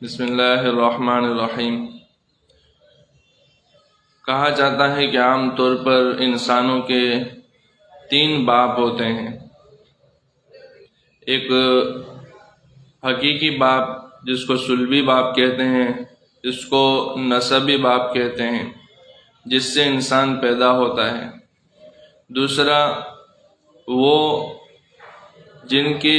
بسم اللہ الرحمن الرحیم۔ کہا جاتا ہے کہ عام طور پر انسانوں کے 3 باپ ہوتے ہیں۔ ایک حقیقی باپ جس کو صلبی باپ کہتے ہیں، جس کو نسبی باپ کہتے ہیں، جس سے انسان پیدا ہوتا ہے۔ دوسرا وہ جن کی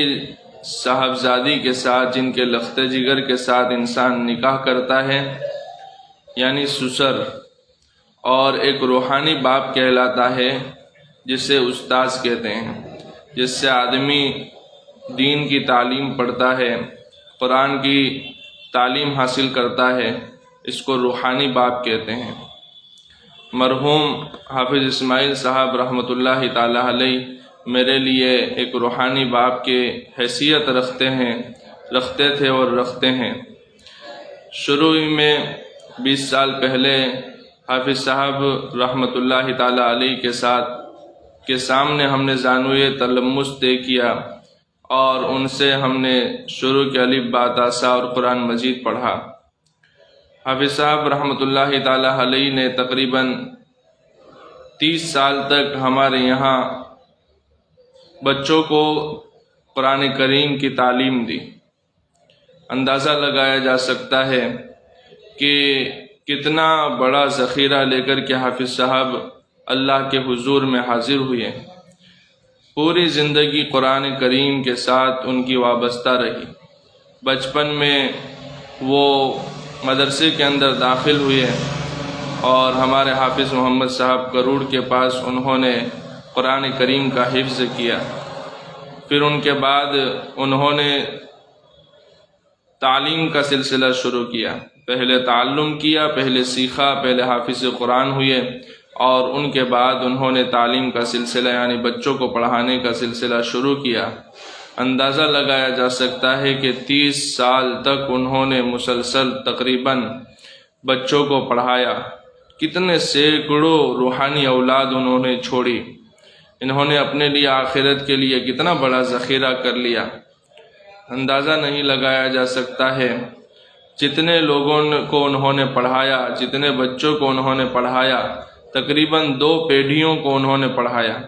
صاحبزادی کے ساتھ، جن کے لخت جگر کے ساتھ انسان نکاح کرتا ہے، یعنی سسر۔ اور ایک روحانی باپ کہلاتا ہے جسے استاذ کہتے ہیں، جس سے آدمی دین کی تعلیم پڑھتا ہے، قرآن کی تعلیم حاصل کرتا ہے، اس کو روحانی باپ کہتے ہیں۔ مرحوم حافظ اسماعیل صاحب رحمۃ اللہ تعالی علیہ میرے لیے ایک روحانی باپ کے حیثیت رکھتے تھے اور رکھتے ہیں۔ شروع میں 20 سال پہلے حافظ صاحب رحمۃ اللہ تعالی علیہ کے سامنے ہم نے زانویہ تلمس طے کیا اور ان سے ہم نے شروع کے الف با تا سا اور قرآن مجید پڑھا۔ حافظ صاحب رحمۃ اللہ تعالی علیہ نے تقریباً 30 سال تک ہمارے یہاں بچوں کو قرآن کریم کی تعلیم دی۔ اندازہ لگایا جا سکتا ہے کہ کتنا بڑا ذخیرہ لے کر کے حافظ صاحب اللہ کے حضور میں حاضر ہوئے۔ پوری زندگی قرآن کریم کے ساتھ ان کی وابستہ رہی۔ بچپن میں وہ مدرسے کے اندر داخل ہوئے اور ہمارے حافظ محمد صاحب کروڑ کے پاس انہوں نے قرآن کریم کا حفظ کیا۔ پھر ان کے بعد انہوں نے تعلیم کا سلسلہ شروع کیا۔ پہلے تعلم کیا، پہلے سیکھا، پہلے حافظ قرآن ہوئے اور ان کے بعد انہوں نے تعلیم کا سلسلہ یعنی بچوں کو پڑھانے کا سلسلہ شروع کیا۔ اندازہ لگایا جا سکتا ہے کہ 30 سال تک انہوں نے مسلسل تقریباً بچوں کو پڑھایا۔ کتنے سینکڑوں روحانی اولاد انہوں نے چھوڑی۔ انہوں نے اپنے لیے آخرت کے لیے کتنا بڑا ذخیرہ کر لیا، اندازہ نہیں لگایا جا سکتا ہے۔ جتنے لوگوں کو انہوں نے پڑھایا، جتنے بچوں کو انہوں نے پڑھایا، تقریباً 2 پیڑھیوں کو انہوں نے پڑھایا۔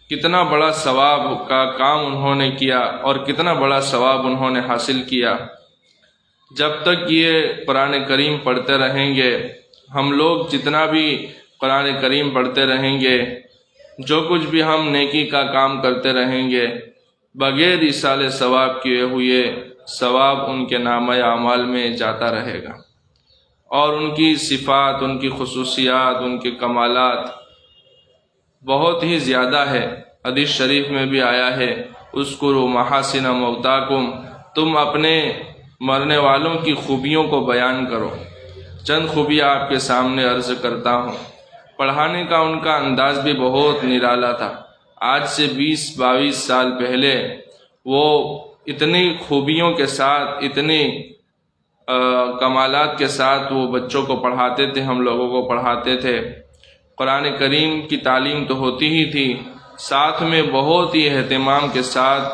کتنا بڑا ثواب کا کام انہوں نے کیا اور کتنا بڑا ثواب انہوں نے حاصل کیا۔ جب تک یہ قرآن کریم پڑھتے رہیں گے، ہم لوگ جتنا بھی قرآن کریم پڑھتے رہیں گے، جو کچھ بھی ہم نیکی کا کام کرتے رہیں گے، بغیر ایصال ثواب کیے ہوئے ثواب ان کے نامہ اعمال میں جاتا رہے گا۔ اور ان کی صفات، ان کی خصوصیات، ان کے کمالات بہت ہی زیادہ ہے۔ حدیث شریف میں بھی آیا ہے، اذکروا محاسن موتاکم، تم اپنے مرنے والوں کی خوبیوں کو بیان کرو۔ چند خوبیاں آپ کے سامنے عرض کرتا ہوں۔ پڑھانے کا ان کا انداز بھی بہت نرالا تھا۔ آج سے 20-22 سال پہلے وہ اتنی خوبیوں کے ساتھ، اتنی کمالات کے ساتھ وہ بچوں کو پڑھاتے تھے، ہم لوگوں کو پڑھاتے تھے۔ قرآن کریم کی تعلیم تو ہوتی ہی تھی، ساتھ میں بہت ہی اہتمام کے ساتھ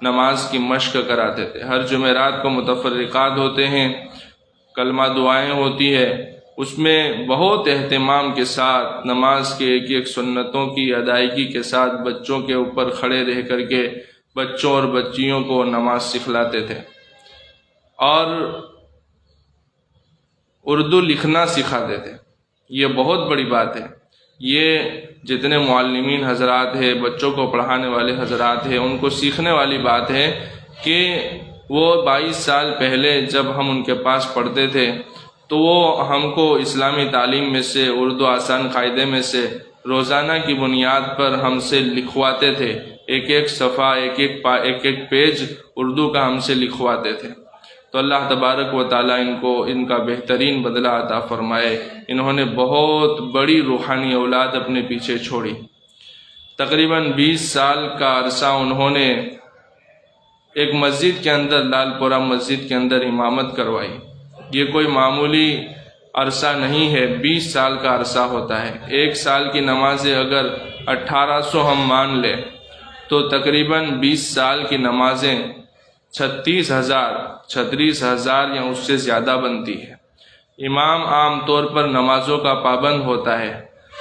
نماز کی مشق کراتے تھے۔ ہر جمعرات کو متفرقات ہوتے ہیں، کلمہ دعائیں ہوتی ہے، اس میں بہت اہتمام کے ساتھ نماز کے ایک سنتوں کی ادائیگی کے ساتھ بچوں کے اوپر کھڑے رہ کر کے بچوں اور بچیوں کو نماز سکھلاتے تھے اور اردو لکھنا سکھاتے تھے۔ یہ بہت بڑی بات ہے۔ یہ جتنے معلمین حضرات ہیں، بچوں کو پڑھانے والے حضرات ہیں، ان کو سیکھنے والی بات ہے کہ وہ 22 سال پہلے جب ہم ان کے پاس پڑھتے تھے تو وہ ہم کو اسلامی تعلیم میں سے، اردو آسان قاعدے میں سے روزانہ کی بنیاد پر ہم سے لکھواتے تھے۔ ایک صفحہ، ایک پیج اردو کا ہم سے لکھواتے تھے۔ تو اللہ تبارک و تعالیٰ ان کا بہترین بدلہ عطا فرمائے۔ انہوں نے بہت بڑی روحانی اولاد اپنے پیچھے چھوڑی۔ تقریباً 20 سال کا عرصہ انہوں نے ایک مسجد کے اندر، لال پورہ مسجد کے اندر امامت کروائی۔ یہ کوئی معمولی عرصہ نہیں ہے، 20 سال کا عرصہ ہوتا ہے۔ 1 سال کی نمازیں اگر 1800 ہم مان لیں تو تقریباً 20 سال کی نمازیں 36,000 یا اس سے زیادہ بنتی ہے۔ امام عام طور پر نمازوں کا پابند ہوتا ہے۔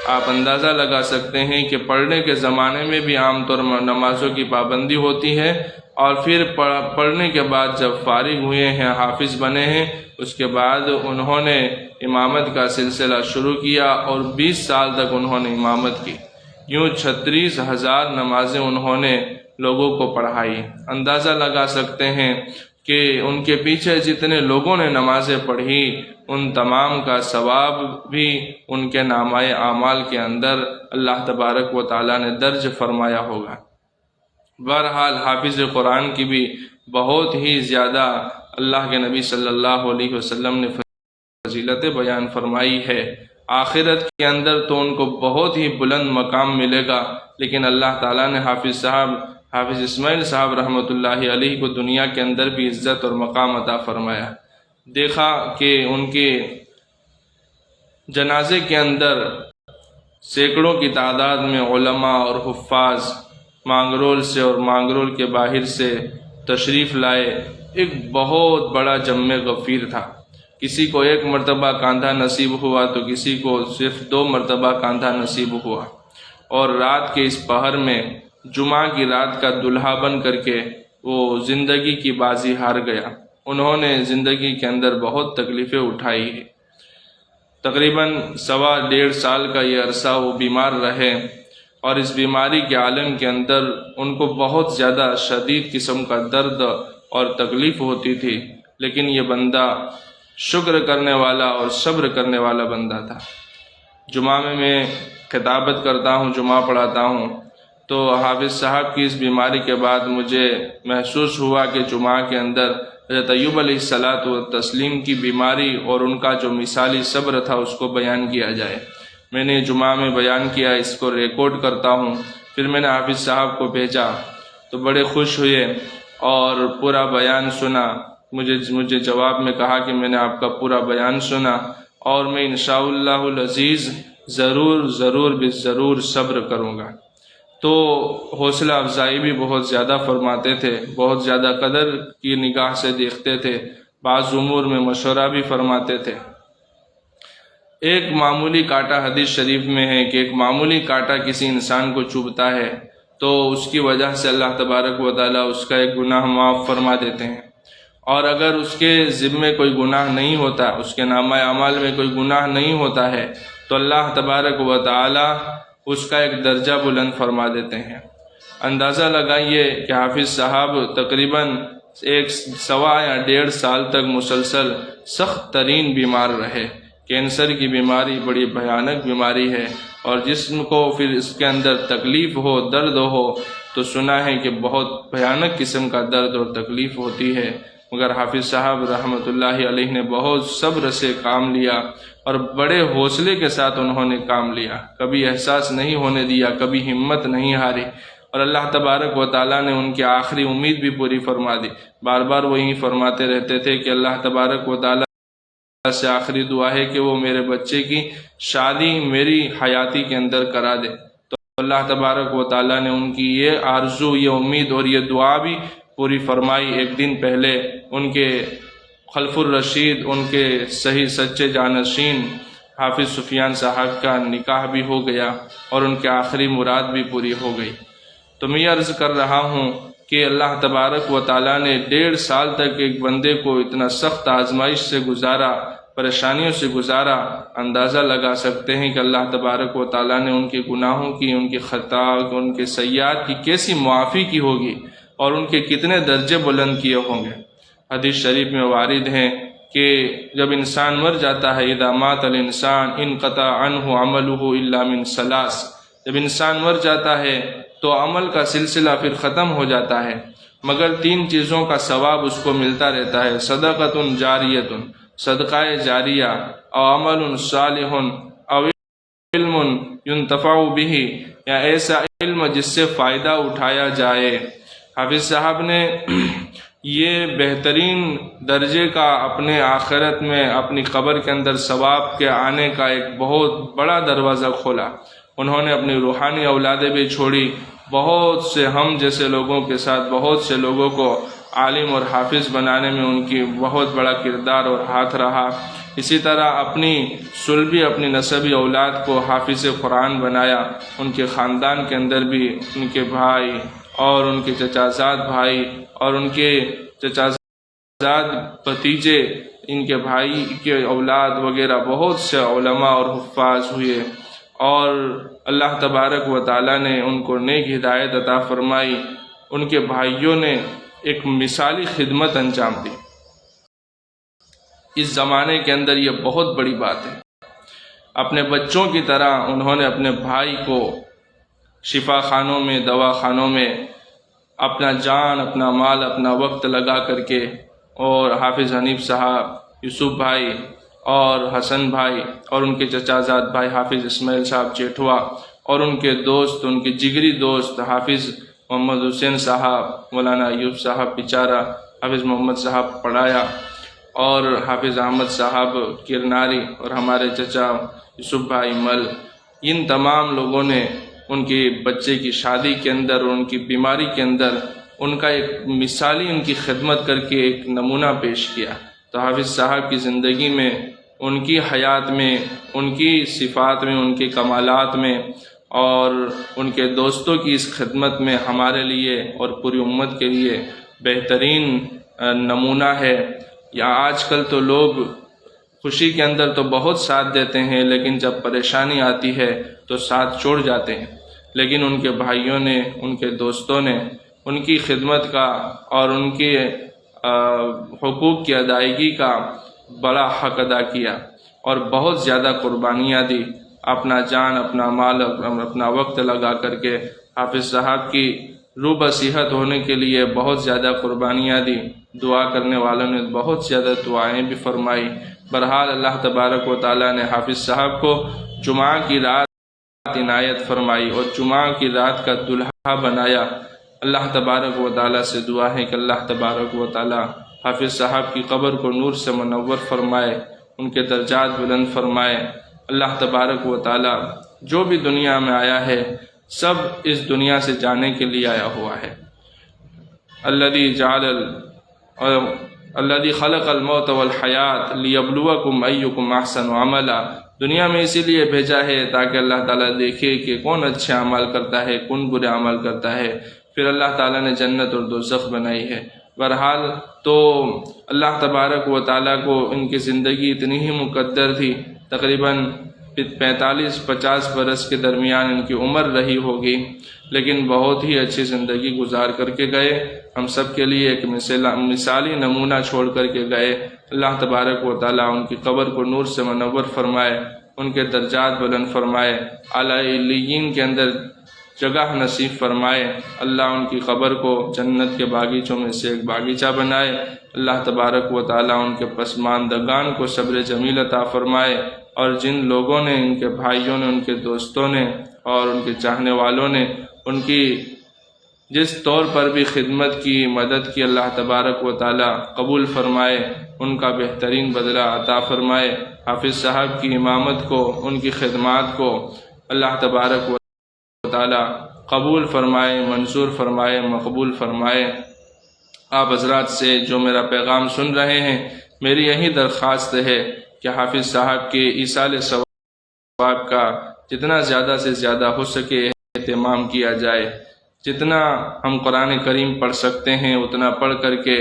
آپ اندازہ لگا سکتے ہیں کہ پڑھنے کے زمانے میں بھی عام طور پر نمازوں کی پابندی ہوتی ہے، اور پھر پڑھنے کے بعد جب فارغ ہوئے ہیں، حافظ بنے ہیں، اس کے بعد انہوں نے امامت کا سلسلہ شروع کیا اور 20 سال تک انہوں نے امامت کی۔ یوں 36,000 نمازیں انہوں نے لوگوں کو پڑھائی۔ اندازہ لگا سکتے ہیں کہ ان کے پیچھے جتنے لوگوں نے نمازیں پڑھی، ان تمام کا ثواب بھی ان کے نامہ اعمال کے اندر اللہ تبارک و تعالیٰ نے درج فرمایا ہوگا۔ بہرحال حافظ قرآن کی بھی بہت ہی زیادہ اللہ کے نبی صلی اللہ علیہ وسلم نے فضیلت بیان فرمائی ہے۔ آخرت کے اندر تو ان کو بہت ہی بلند مقام ملے گا، لیکن اللہ تعالیٰ نے حافظ اسماعیل صاحب رحمۃ اللہ علیہ کو دنیا کے اندر بھی عزت اور مقام عطا فرمایا۔ دیکھا کہ ان کے جنازے کے اندر سینکڑوں کی تعداد میں علماء اور حفاظ مانگرول سے اور مانگرول کے باہر سے تشریف لائے۔ ایک بہت بڑا جم غفیر تھا۔ کسی کو 1 مرتبہ کاندھا نصیب ہوا تو کسی کو صرف 2 مرتبہ کاندھا نصیب ہوا، اور رات کے اس پہر میں جمعہ کی رات کا دلہا بن کر کے وہ زندگی کی بازی ہار گیا۔ انہوں نے زندگی کے اندر بہت تکلیفیں اٹھائی ہیں۔ تقریباً 1.5 سال کا یہ عرصہ وہ بیمار رہے، اور اس بیماری کے عالم کے اندر ان کو بہت زیادہ شدید قسم کا درد اور تکلیف ہوتی تھی، لیکن یہ بندہ شکر کرنے والا اور صبر کرنے والا بندہ تھا۔ جمعہ میں خطابت کرتا ہوں، جمعہ پڑھاتا ہوں، تو حافظ صاحب کی اس بیماری کے بعد مجھے محسوس ہوا کہ جمعہ کے اندر حضرت ایوب علیہ الصلاۃ والتسلیم کی بیماری اور ان کا جو مثالی صبر تھا اس کو بیان کیا جائے۔ میں نے جمعہ میں بیان کیا، اس کو ریکارڈ کرتا ہوں۔ پھر میں نے حافظ صاحب کو بھیجا تو بڑے خوش ہوئے اور پورا بیان سنا۔ مجھے جواب میں کہا کہ میں نے آپ کا پورا بیان سنا، اور میں انشاءاللہ العزیز ضرور صبر کروں گا۔ تو حوصلہ افزائی بھی بہت زیادہ فرماتے تھے، بہت زیادہ قدر کی نگاہ سے دیکھتے تھے، بعض امور میں مشورہ بھی فرماتے تھے۔ ایک معمولی کانٹا حدیث شریف میں ہے کہ ایک معمولی کانٹا کسی انسان کو چبھتا ہے تو اس کی وجہ سے اللہ تبارک و تعالیٰ اس کا ایک گناہ معاف فرما دیتے ہیں، اور اگر اس کے ذمے کوئی گناہ نہیں ہوتا، اس کے نامہ اعمال میں کوئی گناہ نہیں ہوتا ہے، تو اللہ تبارک و تعالیٰ اس کا ایک درجہ بلند فرما دیتے ہیں۔ اندازہ لگائیے کہ حافظ صاحب تقریباً 1.25 یا 1.5 سال تک مسلسل سخت ترین بیمار رہے۔ کینسر کی بیماری بڑی بھیانک بیماری ہے، اور جسم کو پھر اس کے اندر تکلیف ہو، درد ہو، تو سنا ہے کہ بہت بھیانک قسم کا درد اور تکلیف ہوتی ہے۔ مگر حافظ صاحب رحمۃ اللہ علیہ نے بہت صبر سے کام لیا، اور بڑے حوصلے کے ساتھ انہوں نے کام لیا، کبھی احساس نہیں ہونے دیا، کبھی ہمت نہیں ہاری، اور اللہ تبارک و تعالیٰ نے ان کی آخری امید بھی پوری فرما دی۔ بار بار وہی فرماتے رہتے تھے کہ اللہ تبارک و تعالیٰ سے آخری دعا ہے کہ وہ میرے بچے کی شادی میری حیاتی کے اندر کرا دے۔ تو اللہ تبارک و تعالیٰ نے ان کی یہ آرزو، یہ امید اور یہ دعا بھی پوری فرمائی۔ ایک دن پہلے ان کے خلف الرشید، ان کے صحیح سچے جانشین حافظ سفیان صاحب کا نکاح بھی ہو گیا، اور ان کے آخری مراد بھی پوری ہو گئی۔ تو میں یہ عرض کر رہا ہوں کہ اللہ تبارک و تعالیٰ نے 1.5 سال تک ایک بندے کو اتنا سخت آزمائش سے گزارا، پریشانیوں سے گزارا۔ اندازہ لگا سکتے ہیں کہ اللہ تبارک و تعالیٰ نے ان کے گناہوں کی، ان کی خطا، ان کے سیئات کی کیسی معافی کی ہوگی، اور ان کے کتنے درجے بلند کیے ہوں گے۔ حدیث شریف میں وارد ہیں کہ جب انسان مر جاتا ہے، اذا مات الانسان انقطع عنہ عملہ الا من ثلاث، جب انسان مر جاتا ہے تو عمل کا سلسلہ پھر ختم ہو جاتا ہے، مگر 3 چیزوں کا ثواب اس کو ملتا رہتا ہے: صدقۃ جاریۃ، صدقہ جاریہ، او عمل صالح، او علم ينتفع به، یا ایسا علم جس سے فائدہ اٹھایا جائے۔ حافظ صاحب نے یہ بہترین درجے کا اپنے آخرت میں، اپنی قبر کے اندر ثواب کے آنے کا ایک بہت بڑا دروازہ کھولا۔ انہوں نے اپنی روحانی اولادیں بھی چھوڑی، بہت سے ہم جیسے لوگوں کے ساتھ بہت سے لوگوں کو عالم اور حافظ بنانے میں ان کی بہت بڑا کردار اور ہاتھ رہا۔ اسی طرح اپنی سلبی اپنی نسبی اولاد کو حافظ قرآن بنایا۔ ان کے خاندان کے اندر بھی ان کے بھائی اور ان کے چچا زاد بھائی اور ان کے چچا زاد بھتیجے، ان کے بھائی کے اولاد وغیرہ بہت سے علماء اور حفاظ ہوئے، اور اللہ تبارک و تعالیٰ نے ان کو نیک ہدایت عطا فرمائی۔ ان کے بھائیوں نے ایک مثالی خدمت انجام دی۔ اس زمانے کے اندر یہ بہت بڑی بات ہے۔ اپنے بچوں کی طرح انہوں نے اپنے بھائی کو شفا خانوں میں، دوا خانوں میں اپنا جان، اپنا مال، اپنا وقت لگا کر کے، اور حافظ حنیف صاحب، یوسف بھائی اور حسن بھائی اور ان کے چچا زاد بھائی حافظ اسماعیل صاحب جیٹھوا، اور ان کے دوست، ان کے جگری دوست حافظ محمد حسین صاحب، مولانا ایوب صاحب بیچارہ، حافظ محمد صاحب پڑھایا، اور حافظ احمد صاحب کرناری، اور ہمارے چچا یوسف بھائی مل، ان تمام لوگوں نے ان کے بچے کی شادی کے اندر اور ان کی بیماری کے اندر ان کا ایک مثالی ان کی خدمت کر کے ایک نمونہ پیش کیا۔ تو حافظ صاحب کی زندگی میں، ان کی حیات میں، ان کی صفات میں، ان کے کمالات میں اور ان کے دوستوں کی اس خدمت میں ہمارے لیے اور پوری امت کے لیے بہترین نمونہ ہے۔ یا آج کل تو لوگ خوشی کے اندر تو بہت ساتھ دیتے ہیں، لیکن جب پریشانی آتی ہے تو ساتھ چھوڑ جاتے ہیں، لیکن ان کے بھائیوں نے، ان کے دوستوں نے ان کی خدمت کا اور ان کے حقوق کی ادائیگی کا بڑا حق ادا کیا، اور بہت زیادہ قربانیاں دی، اپنا جان، اپنا مال، اپنا وقت لگا کر کے حافظ صاحب کی روح بصیحت ہونے کے لیے بہت زیادہ قربانیاں دی۔ دعا کرنے والوں نے بہت زیادہ دعائیں بھی فرمائی۔ بہرحال اللہ تبارک و تعالیٰ نے حافظ صاحب کو جمعہ کی رات عنایت فرمائی اور جمعہ کی رات کا دلہا بنایا۔ اللہ تبارک و تعالیٰ سے دعا ہے کہ اللہ تبارک و تعالیٰ حافظ صاحب کی قبر کو نور سے منور فرمائے، ان کے درجات بلند فرمائے۔ اللہ تبارک و تعالیٰ جو بھی دنیا میں آیا ہے سب اس دنیا سے جانے کے لیے آیا ہوا ہے۔ الذی خلق الموت والحیات لیبلوکم ایکم احسن عملا، دنیا میں اسی لیے بھیجا ہے تاکہ اللہ تعالیٰ دیکھے کہ کون اچھے عمل کرتا ہے، کون برے عمل کرتا ہے۔ پھر اللہ تعالیٰ نے جنت اور دوزخ بنائی ہے۔ بہرحال تو اللہ تبارک و تعالیٰ کو ان کی زندگی اتنی ہی مقدر تھی، تقریباً 45-50 برس کے درمیان ان کی عمر رہی ہوگی، لیکن بہت ہی اچھی زندگی گزار کر کے گئے، ہم سب کے لیے ایک مثالی نمونہ چھوڑ کر کے گئے۔ اللہ تبارک و تعالیٰ ان کی قبر کو نور سے منور فرمائے، ان کے درجات بلند فرمائے، اعلی علیین کے اندر جگہ نصیب فرمائے۔ اللہ ان کی قبر کو جنت کے باغیچوں میں سے ایک باغیچہ بنائے۔ اللہ تبارک و تعالیٰ ان کے پسماندگان کو صبر جمیل عطا فرمائے، اور جن لوگوں نے، ان کے بھائیوں نے، ان کے دوستوں نے اور ان کے چاہنے والوں نے ان کی جس طور پر بھی خدمت کی، مدد کی، اللہ تبارک و تعالیٰ قبول فرمائے، ان کا بہترین بدلہ عطا فرمائے۔ حافظ صاحب کی امامت کو، ان کی خدمات کو اللہ تبارک و تعالیٰ قبول فرمائے، منظور فرمائے، مقبول فرمائے۔ آپ حضرات سے جو میرا پیغام سن رہے ہیں، میری یہی درخواست ہے کہ حافظ صاحب کے ایصال ثواب کا جتنا زیادہ سے زیادہ ہو سکے اہتمام کیا جائے۔ جتنا ہم قرآن کریم پڑھ سکتے ہیں اتنا پڑھ کر کے،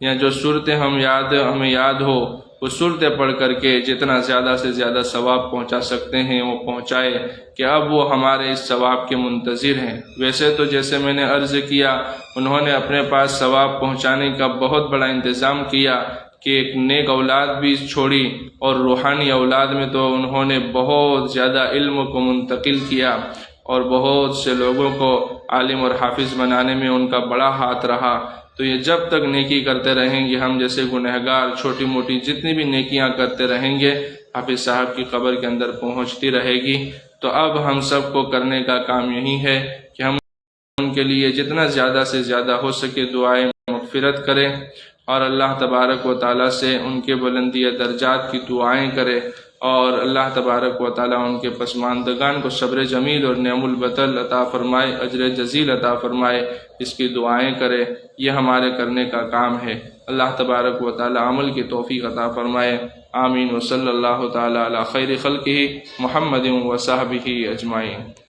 یا جو صورتیں ہمیں یاد ہو وہ صورتیں پڑھ کر کے جتنا زیادہ سے زیادہ ثواب پہنچا سکتے ہیں وہ پہنچائے، کہ اب وہ ہمارے اس ثواب کے منتظر ہیں۔ ویسے تو جیسے میں نے عرض کیا، انہوں نے اپنے پاس ثواب پہنچانے کا بہت بڑا انتظام کیا کہ ایک نیک اولاد بھی چھوڑی، اور روحانی اولاد میں تو انہوں نے بہت زیادہ علم کو منتقل کیا، اور بہت سے لوگوں کو عالم اور حافظ بنانے میں ان کا بڑا ہاتھ رہا۔ تو یہ جب تک نیکی کرتے رہیں گے، ہم جیسے گنہگار چھوٹی موٹی جتنی بھی نیکیاں کرتے رہیں گے، حافظ صاحب کی قبر کے اندر پہنچتی رہے گی۔ تو اب ہم سب کو کرنے کا کام یہی ہے کہ ہم ان کے لیے جتنا زیادہ سے زیادہ ہو سکے دعائیں مغفرت کریں، اور اللہ تبارک و تعالیٰ سے ان کے بلندی درجات کی دعائیں کرے۔ اور اللہ تبارک و تعالیٰ ان کے پسماندگان کو صبر جمیل اور نعم البدل عطا فرمائے، اجر جزیل عطا فرمائے، اس کی دعائیں کرے، یہ ہمارے کرنے کا کام ہے۔ اللہ تبارک و تعالیٰ عمل کی توفیق عطا فرمائے۔ آمین۔ وصلی اللہ تعالیٰ علی خیر خلقہ محمد و صحبہ اجمعین۔